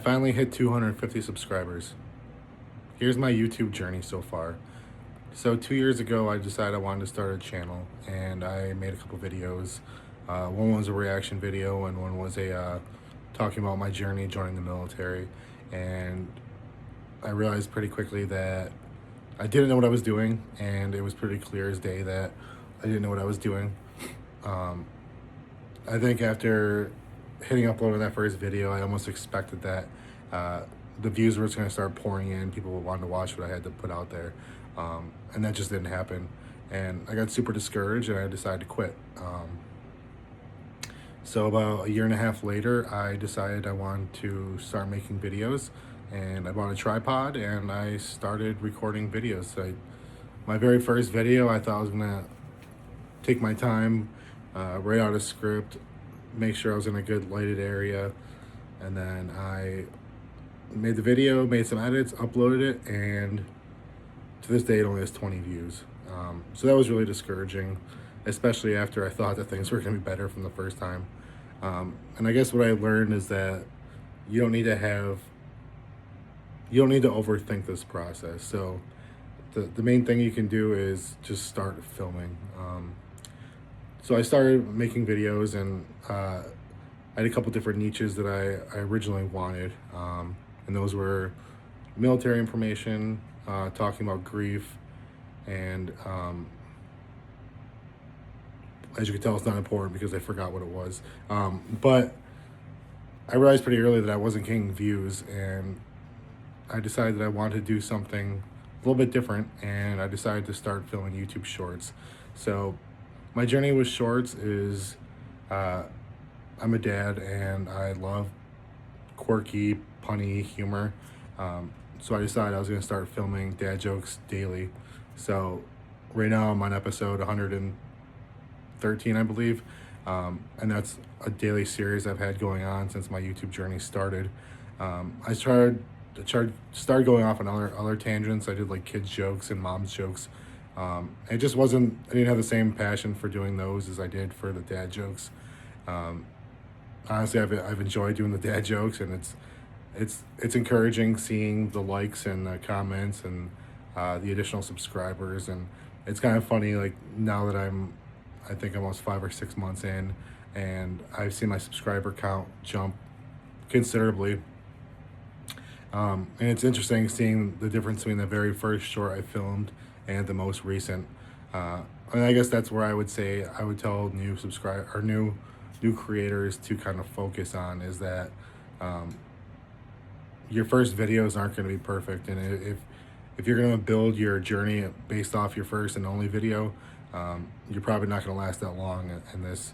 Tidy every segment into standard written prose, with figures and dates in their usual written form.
Finally hit 250 subscribers. Here's my YouTube journey so far. So 2 years ago, I decided I wanted to start a channel, and I made a couple videos. One was a reaction video, and one was a talking about my journey joining the military. And I realized pretty quickly that I didn't know what I was doing, and it was pretty clear as day that I didn't know what I was doing. Um, I think after hitting upload on that first video, I almost expected that uh, the views were just going to start pouring in. People wanted to watch what I had to put out there. And that just didn't happen. And I got super discouraged and I decided to quit. So about a year and a half later, I decided I wanted to start making videos, and I bought a tripod and I started recording videos. My very first video, I thought I was gonna take my time, write out a script, make sure I was in a good lighted area, and then I made the video, made some edits, uploaded it, and to this day it only has 20 views. So that was really discouraging, especially after I thought that things were going to be better from the first time. And I guess what I learned is that you don't need to have, you don't need to overthink this process. So the main thing you can do is just start filming. So I started making videos, and I had a couple different niches that I originally wanted. And those were military information, talking about grief, and as you can tell, it's not important because I forgot what it was. But I realized pretty early that I wasn't getting views, and I decided that I wanted to do something a little bit different, and I decided to start filming YouTube shorts. So my journey with shorts is I'm a dad, and I love quirky, punny humor. So I decided I was going to start filming dad jokes daily. So right now I'm on episode 113, I believe. And that's a daily series I've had going on since my YouTube journey started. I started going off on other tangents. I did like kids jokes and mom's jokes. It just wasn't, I didn't have the same passion for doing those as I did for the dad jokes. Honestly, I've enjoyed doing the dad jokes, and it's encouraging seeing the likes and the comments and the additional subscribers. And it's kind of funny, like now that I think almost 5 or 6 months in, and I've seen my subscriber count jump considerably. And it's interesting seeing the difference between the very first short I filmed and the most recent. And I guess that's where I would say I would tell new subscriber or new creators to kind of focus on, is that your first videos aren't going to be perfect, and if you're going to build your journey based off your first and only video, you're probably not going to last that long in this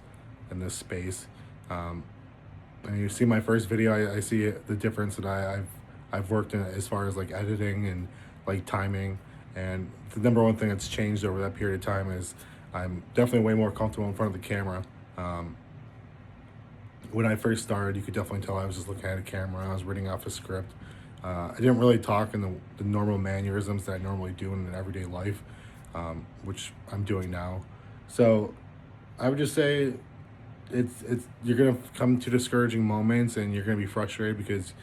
space. And you see my first video, I see the difference that I've worked in as far as like editing and like timing. And the number one thing that's changed over that period of time is I'm definitely way more comfortable in front of the camera. When I first started, you could definitely tell I was just looking at a camera. I was reading off a script. I didn't really talk in the normal mannerisms that I normally do in an everyday life, which I'm doing now. So I would just say it's you're gonna come to discouraging moments, and you're gonna be frustrated because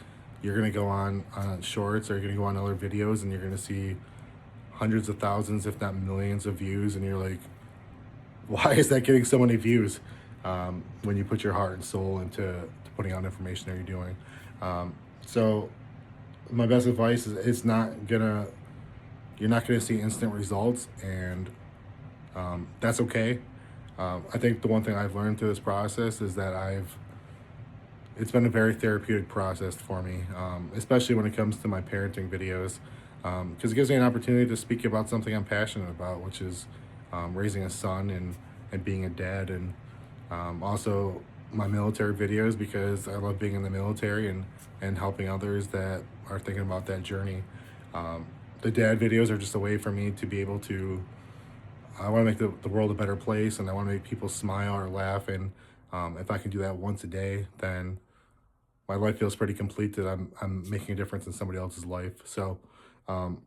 you're gonna go on shorts, or you're gonna go on other videos, and you're gonna see hundreds of thousands, if not millions, of views, and you're like, why is that getting so many views? When you put your heart and soul into putting out information that you're doing. So my best advice is you're not gonna see instant results, and that's okay. I think the one thing I've learned through this process is that it's been a very therapeutic process for me, especially when it comes to my parenting videos, because it gives me an opportunity to speak about something I'm passionate about, which is raising a son and being a dad, and also my military videos, because I love being in the military and helping others that are thinking about that journey. The dad videos are just a way for me to be able to, I want to make the world a better place, and I want to make people smile or laugh. And if I can do that once a day, then my life feels pretty complete, that I'm making a difference in somebody else's life. So um,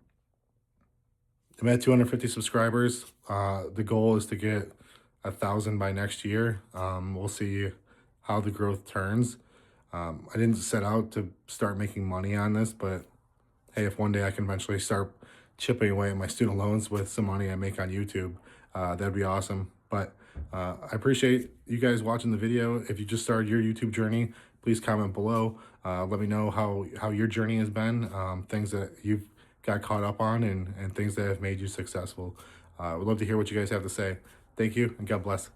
I'm at 250 subscribers. The goal is to get 1,000 by next year. We'll see how the growth turns. I didn't set out to start making money on this, but hey, if one day I can eventually start chipping away at my student loans with some money I make on YouTube, that'd be awesome. But I appreciate you guys watching the video. If you just started your YouTube journey, please comment below. Let me know how your journey has been, things that you've got caught up on, and things that have made you successful. We'd love to hear what you guys have to say. Thank you, and God bless.